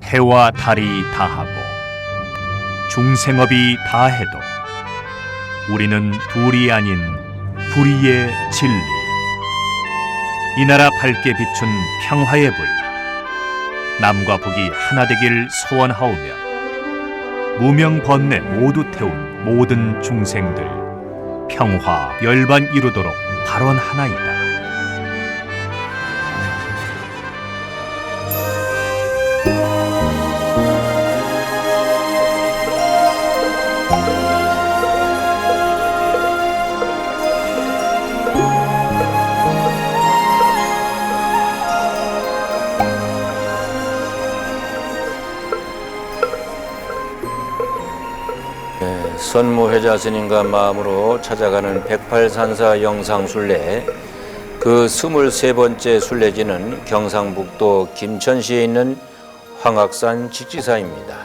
해와 달이 다하고 중생업이 다해도 우리는 둘이 아닌 불의의 진리, 이 나라 밝게 비춘 평화의 불, 남과 북이 하나 되길 소원하오며 무명 번뇌 모두 태운 모든 중생들 평화 열반 이루도록 발언하나이다. 선무회자 스님과 마음으로 찾아가는 108산사 영상순례, 그 23번째 순례지는 경상북도 김천시에 있는 황악산 직지사입니다.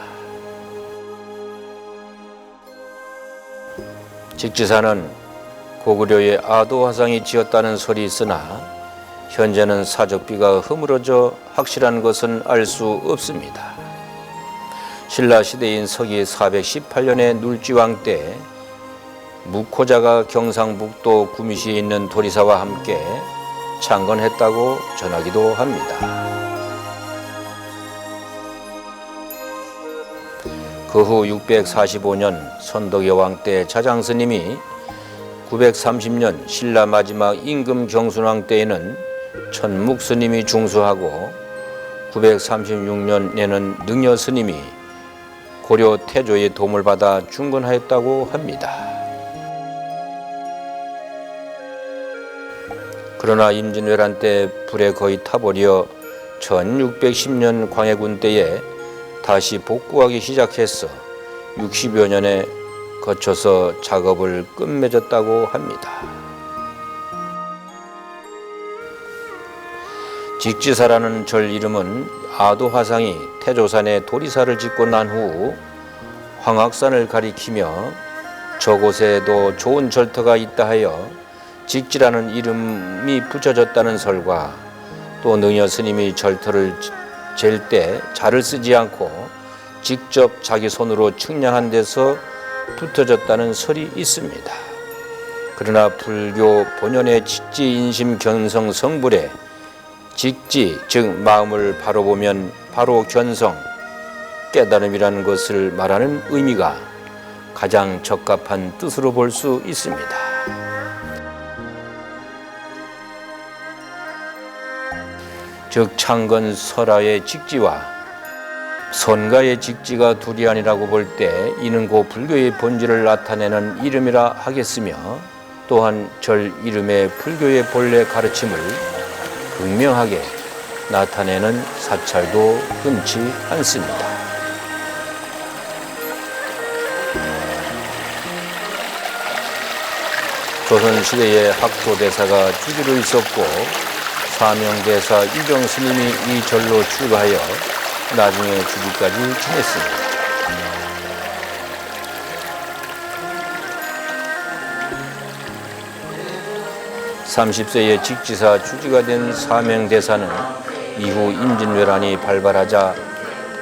직지사는 고구려의 아도화상이 지었다는 설이 있으나 현재는 사적비가 허물어져 확실한 것은 알 수 없습니다. 신라시대인 서기 418년의 눌지왕 때 묵호자가 경상북도 구미시에 있는 도리사와 함께 창건했다고 전하기도 합니다. 그 후 645년 선덕여왕 때 자장스님이 930년 신라 마지막 임금 경순왕 때에는 천묵스님이 중수하고 936년에는 능여스님이 고려 태조의 도움을 받아 중건하였다고 합니다. 그러나 임진왜란 때 불에 거의 타버려 1610년 광해군 때에 다시 복구하기 시작해서 60여 년에 거쳐서 작업을 끝맺었다고 합니다. 직지사라는 절 이름은 아도화상이 태조산에 도리사를 짓고 난 후 황악산을 가리키며 저곳에도 좋은 절터가 있다 하여 직지라는 이름이 붙여졌다는 설과 또 능여 스님이 절터를 잴 때 자를 쓰지 않고 직접 자기 손으로 측량한 데서 붙어졌다는 설이 있습니다. 그러나 불교 본연의 직지 인심 견성 성불에 직지, 즉 마음을 바로 보면 바로 견성, 깨달음이라는 것을 말하는 의미가 가장 적합한 뜻으로 볼 수 있습니다. 즉 창건 설하의 직지와 선가의 직지가 둘이 아니라고 볼 때 이는 고 불교의 본질을 나타내는 이름이라 하겠으며 또한 절 이름의 불교의 본래 가르침을 극명하게 나타내는 사찰도 흔치 않습니다. 조선시대에 학도대사가 주기로 있었고 사명대사 유정스님이 이 절로 출가하여 나중에 주기까지 지냈습니다. (30세에) 직지사 주지가 된 사명대사는 이후 임진왜란이 발발하자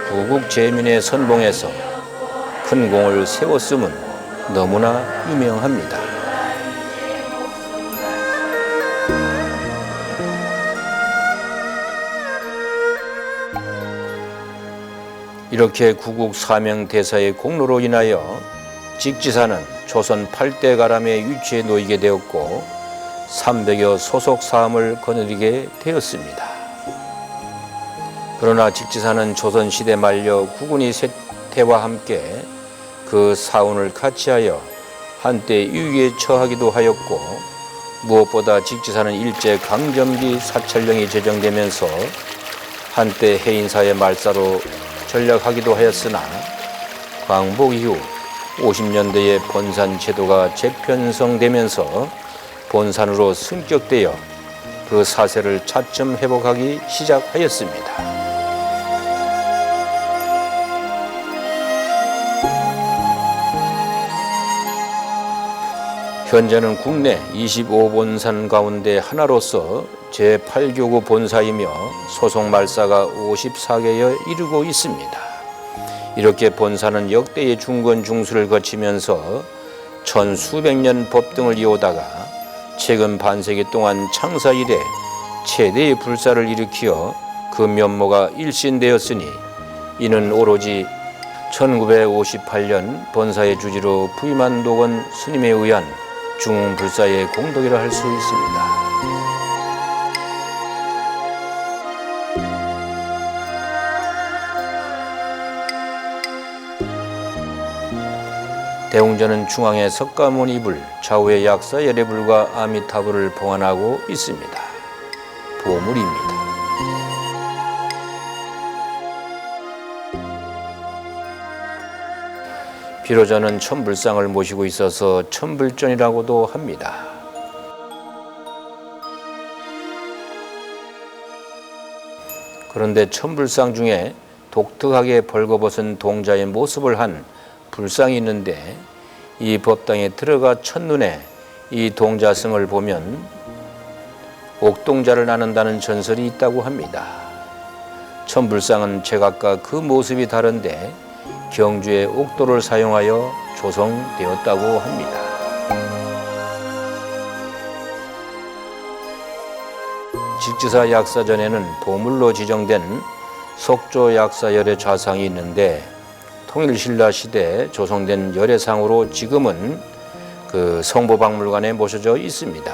구국제민의 선봉에서 큰 공을 세웠음은 너무나 유명합니다. 이렇게 구국 사명대사의 공로로 인하여 직지사는 조선 8대 가람의 위치에 놓이게 되었고 300여 소속 사암을 거느리게 되었습니다. 그러나 직지사는 조선시대 말려 국군이 쇠퇴와 함께 그 사운을 같이하여 한때 유기에 처하기도 하였고, 무엇보다 직지사는 일제 강점기 사찰령이 제정되면서 한때 해인사의 말사로 전락하기도 하였으나 광복 이후 50년대에 본산 제도가 재편성되면서 본산으로 승격되어 그 사세를 차츰 회복하기 시작하였습니다. 현재는 국내 25본산 가운데 하나로서 제8교구 본사이며 소속 말사가 54개에 이르고 있습니다. 이렇게 본사는 역대의 중건 중수를 거치면서 천수백 년 법등을 이어오다가 최근 반세기 동안 창사 이래 최대의 불사를 일으키어 그 면모가 일신되었으니, 이는 오로지 1958년 본사의 주지로 부임한 노건 스님에 의한 중흥불사의 공덕이라 할 수 있습니다. 대웅전은 중앙에 석가모니불, 좌우에 약사 열애불과 아미타불을 봉안하고 있습니다. 보물입니다. 비로자는 천불상을 모시고 있어서 천불전이라고도 합니다. 그런데 천불상 중에 독특하게 벌거벗은 동자의 모습을 한 불상이 있는데, 이 법당에 들어가 첫눈에 이 동자승을 보면 옥동자를 나눈다는 전설이 있다고 합니다. 천불상은 제각각 그 모습이 다른데 경주의 옥도를 사용하여 조성되었다고 합니다. 직지사 약사전에는 보물로 지정된 석조 약사열의 좌상이 있는데, 통일신라 시대 조성된 열애상으로 지금은 그 성보박물관에 모셔져 있습니다.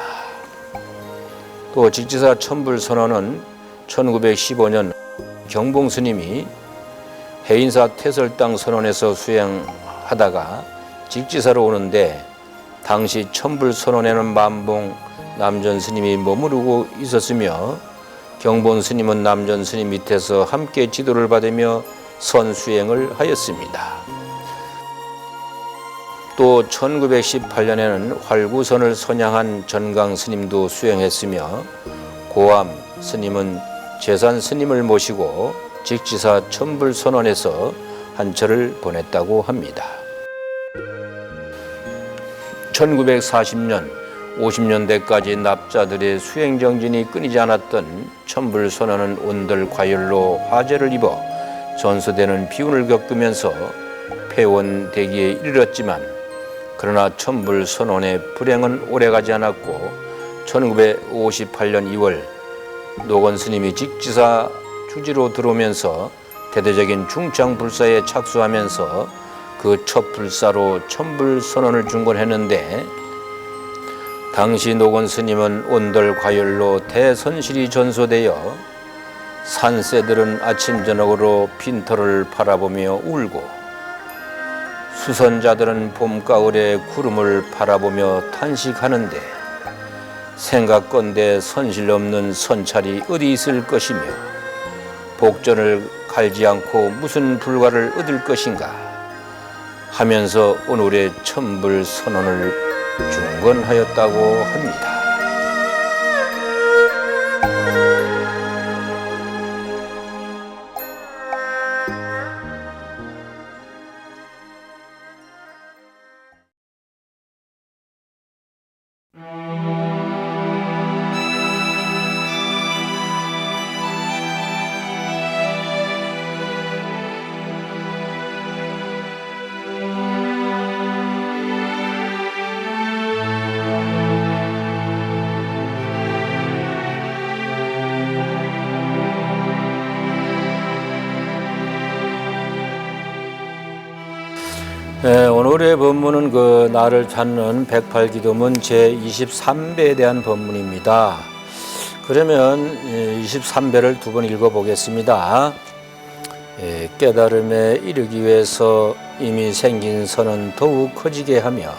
또 직지사 천불선언은 1915년 경봉스님이 해인사 태설당 선원에서 수행하다가 직지사로 오는데, 당시 천불선원에는 만봉 남전스님이 머무르고 있었으며 경본스님은 남전스님 밑에서 함께 지도를 받으며 선수행을 하였습니다. 또 1918년에는 활구선을 선양한 전강스님도 수행했으며, 고암 스님은 제산스님을 모시고 직지사 천불선원에서 한철을 보냈다고 합니다. 1940년, 50년대까지 납자들의 수행정진이 끊이지 않았던 천불선원은 온돌과열로 화재를 입어 전소되는 비운을 겪으면서 폐원되기에 이르렀지만, 그러나 천불선원의 불행은 오래가지 않았고 1958년 2월 노건 스님이 직지사 주지로 들어오면서 대대적인 중창불사에 착수하면서 그 첫 불사로 천불선원을 중건했는데, 당시 노건 스님은 온돌과열로 대선실이 전소되어 산새들은 아침 저녁으로 빈터를 바라보며 울고, 수선자들은 봄가을에 구름을 바라보며 탄식하는데, 생각건대 선실 없는 선찰이 어디 있을 것이며 복전을 갈지 않고 무슨 불과를 얻을 것인가 하면서 오늘의 천불선언을 중건하였다고 합니다. 네, 오늘의 본문은 나를 찾는 108기도문 제23배에 대한 본문입니다. 그러면 23배를 두 번 읽어보겠습니다. 깨달음에 이르기 위해서 이미 생긴 선은 더욱 커지게 하며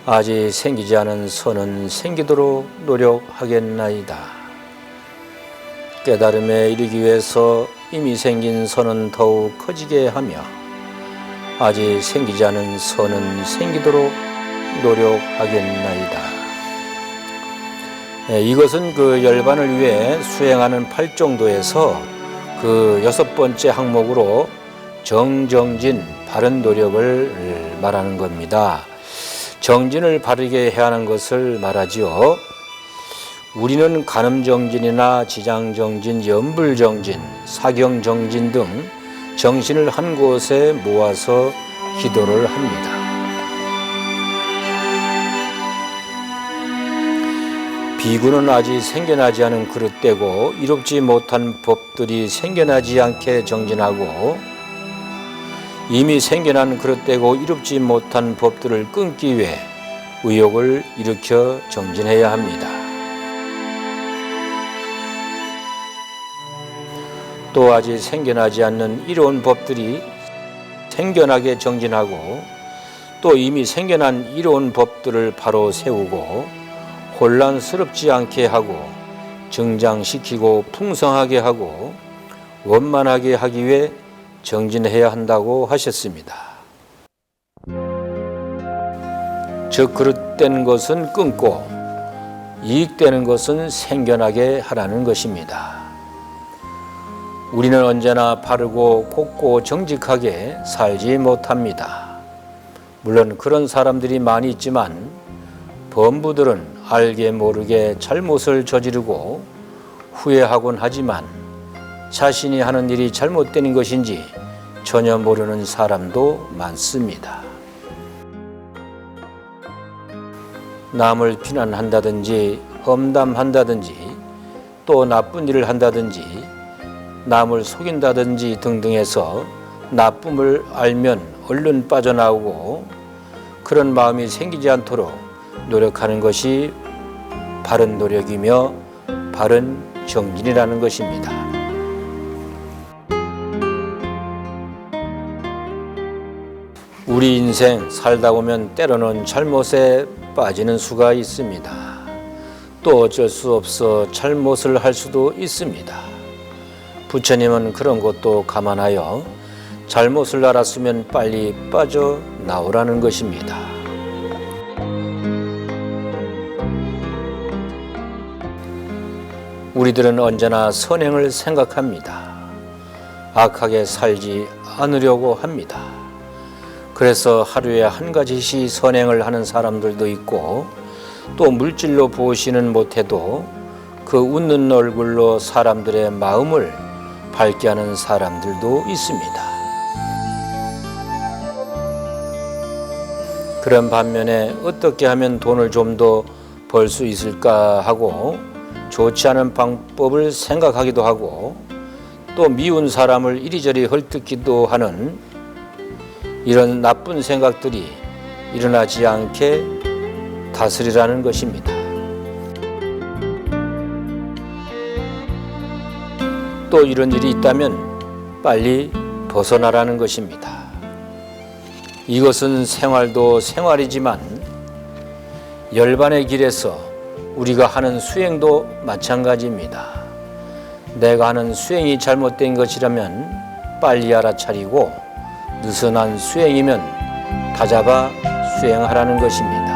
아직 생기지 않은 선은 생기도록 노력하겠나이다. 깨달음에 이르기 위해서 이미 생긴 선은 더욱 커지게 하며 아직 생기지 않은 선은 생기도록 노력하겠나이다. 이것은 열반을 위해 수행하는 팔정도에서 여섯 번째 항목으로 정정진 바른 노력을 말하는 겁니다. 정진을 바르게 해야 하는 것을 말하지요. 우리는 간음정진이나 지장정진, 염불정진, 사경정진 등 정신을 한 곳에 모아서 기도를 합니다. 비구는 아직 생겨나지 않은 그릇되고 이롭지 못한 법들이 생겨나지 않게 정진하고 이미 생겨난 그릇되고 이롭지 못한 법들을 끊기 위해 의욕을 일으켜 정진해야 합니다. 또 아직 생겨나지 않는 이로운 법들이 생겨나게 정진하고 또 이미 생겨난 이로운 법들을 바로 세우고 혼란스럽지 않게 하고 정장시키고 풍성하게 하고 원만하게 하기 위해 정진해야 한다고 하셨습니다. 즉 그릇된 것은 끊고 이익되는 것은 생겨나게 하라는 것입니다. 우리는 언제나 바르고 곱고 정직하게 살지 못합니다. 물론 그런 사람들이 많이 있지만 범부들은 알게 모르게 잘못을 저지르고 후회하곤 하지만 자신이 하는 일이 잘못된 것인지 전혀 모르는 사람도 많습니다. 남을 비난한다든지 험담한다든지 또 나쁜 일을 한다든지 남을 속인다든지 등등해서 나쁨을 알면 얼른 빠져나오고 그런 마음이 생기지 않도록 노력하는 것이 바른 노력이며 바른 정진이라는 것입니다. 우리 인생 살다 보면 때로는 잘못에 빠지는 수가 있습니다. 또 어쩔 수 없어 잘못을 할 수도 있습니다. 부처님은 그런 것도 감안하여 잘못을 알았으면 빨리 빠져나오라는 것입니다. 우리들은 언제나 선행을 생각합니다. 악하게 살지 않으려고 합니다. 그래서 하루에 한 가지씩 선행을 하는 사람들도 있고 또 물질로 보시는 못해도 그 웃는 얼굴로 사람들의 마음을 밝게 하는 사람들도 있습니다. 그런 반면에 어떻게 하면 돈을 좀 더 벌 수 있을까 하고 좋지 않은 방법을 생각하기도 하고 또 미운 사람을 이리저리 헐뜯기도 하는 이런 나쁜 생각들이 일어나지 않게 다스리라는 것입니다. 또 이런 일이 있다면 빨리 벗어나라는 것입니다. 이것은 생활도 생활이지만 열반의 길에서 우리가 하는 수행도 마찬가지입니다. 내가 하는 수행이 잘못된 것이라면 빨리 알아차리고 느슨한 수행이면 다잡아 수행하라는 것입니다.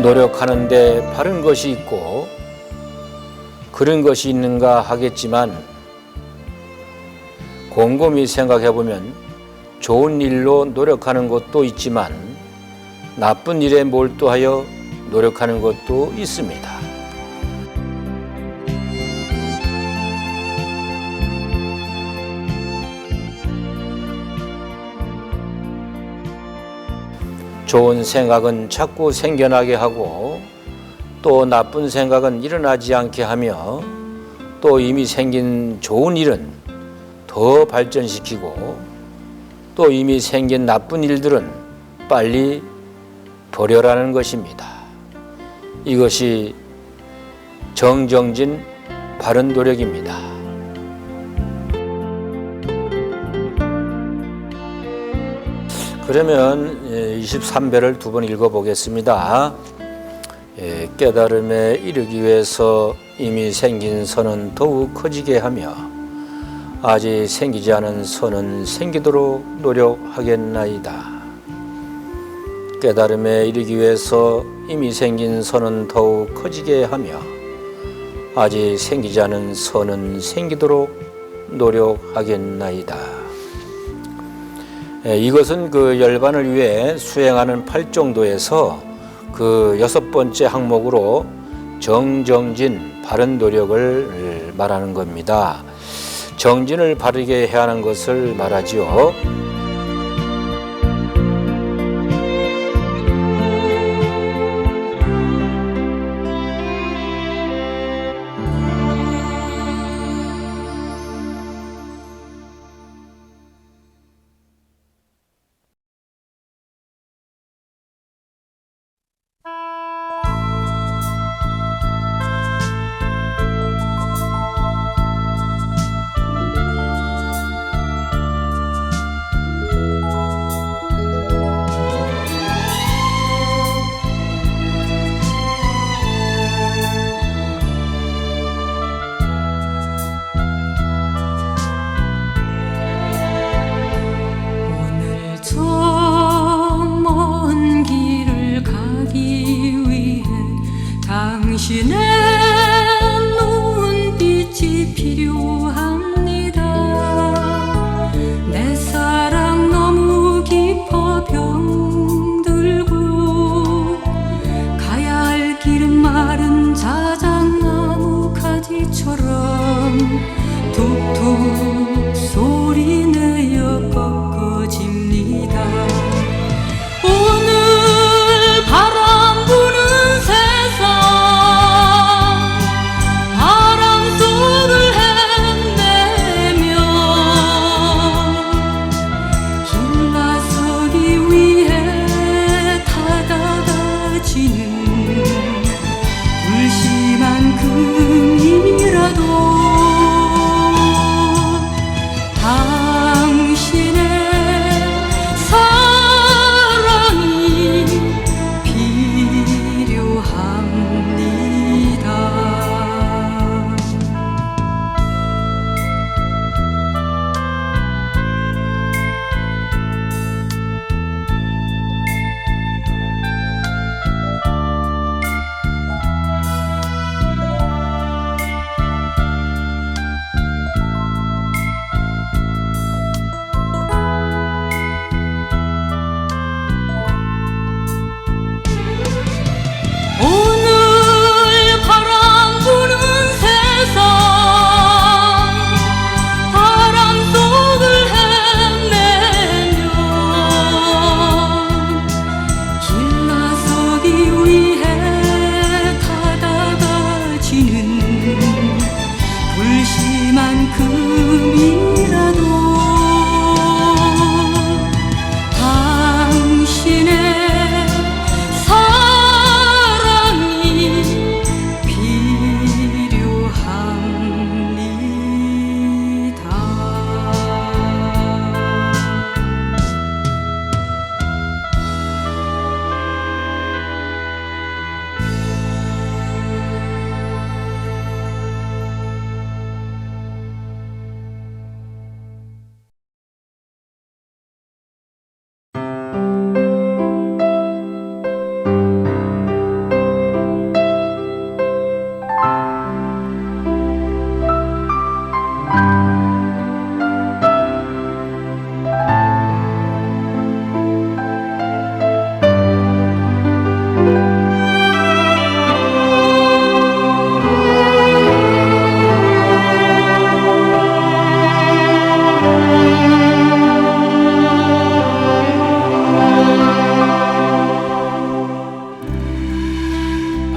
노력하는데 바른 것이 있고 그런 것이 있는가 하겠지만 곰곰이 생각해보면 좋은 일로 노력하는 것도 있지만 나쁜 일에 몰두하여 노력하는 것도 있습니다. 좋은 생각은 자꾸 생겨나게 하고 또 나쁜 생각은 일어나지 않게 하며 또 이미 생긴 좋은 일은 더 발전시키고 또 이미 생긴 나쁜 일들은 빨리 버려라는 것입니다. 이것이 정정진 바른 노력입니다. 그러면 23배를 두 번 읽어보겠습니다. 깨달음에 이르기 위해서 이미 생긴 선은 더욱 커지게 하며 아직 생기지 않은 선은 생기도록 노력하겠나이다. 깨달음에 이르기 위해서 이미 생긴 선은 더욱 커지게 하며 아직 생기지 않은 선은 생기도록 노력하겠나이다. 이것은 그 열반을 위해 수행하는 팔정도에서 그 6번째 항목으로 정정진 바른 노력을 말하는 겁니다. 정진을 바르게 해야 하는 것을 말하지요.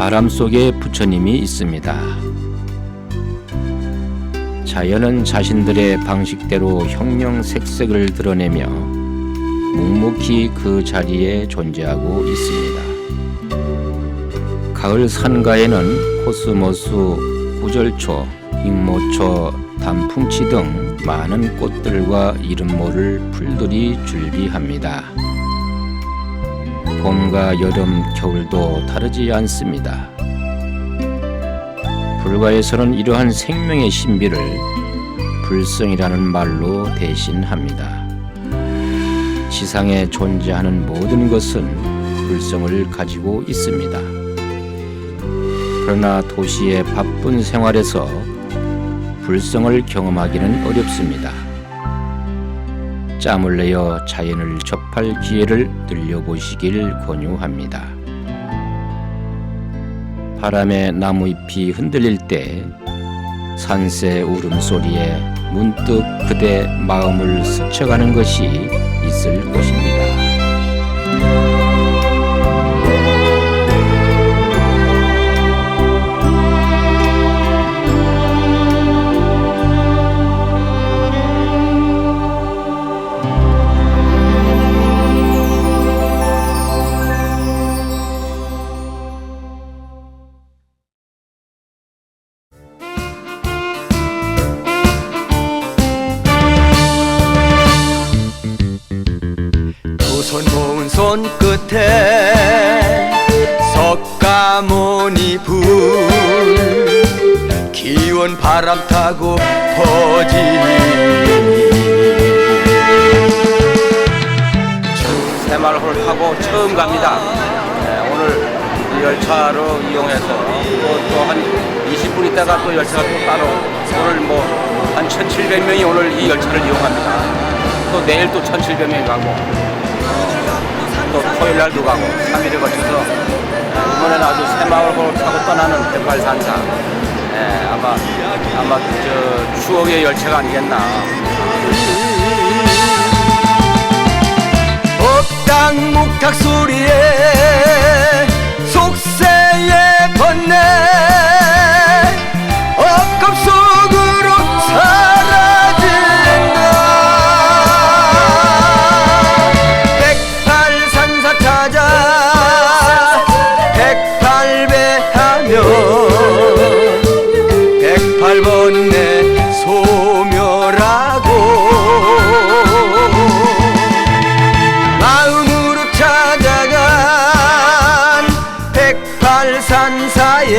바람 속에 부처님이 있습니다. 자연은 자신들의 방식대로 형형색색을 드러내며 묵묵히 그 자리에 존재하고 있습니다. 가을 산가에는 코스모스, 구절초, 익모초, 단풍치 등 많은 꽃들과 이름 모를 풀들이 줄비합니다. 봄과 여름, 겨울도 다르지 않습니다. 불가에서는 이러한 생명의 신비를 불성이라는 말로 대신합니다. 지상에 존재하는 모든 것은 불성을 가지고 있습니다. 그러나 도시의 바쁜 생활에서 불성을 경험하기는 어렵습니다. 짬을 내어 자연을 접할 기회를 늘려보시길 권유합니다. 바람에 나무잎이 흔들릴 때 산새 울음소리에 문득 그대 마음을 스쳐가는 것이 있을 것입니다. 손 모은 손끝에 석가모니 불 기운 바람 타고 퍼지니 새마을호를 타고 처음 갑니다. 오늘 이 열차로 이용해서 또 한 20분 있다가 또 열차가 또 따로 오늘 뭐 한 1,700명이 오늘 이 열차를 이용합니다. 또 내일 또 1,700명이 가고 또 토요일 날도 가고 3일에 걸쳐서 이번에는 아주 새마을호를 타고 떠나는 백발산사 아마 저 추억의 열차가 아니겠나. 억당 목탁 소리에 속세에 번뇌 억겁 속으로 사라진다. 백팔산사 찾아 백팔배하며 백팔번뇌 소멸하고 마음으로 찾아간 백팔산사에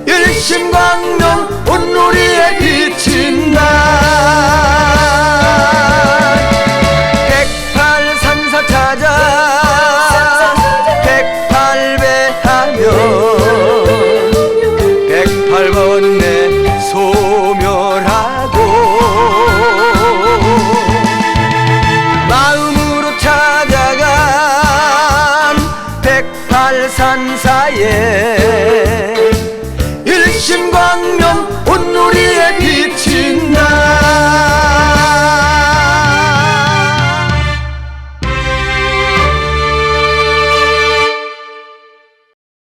일심광명 온누리에 비친 날 백팔산사 찾아 백팔배하며 백팔번뇌 소멸하고 마음으로 찾아간 백팔산사에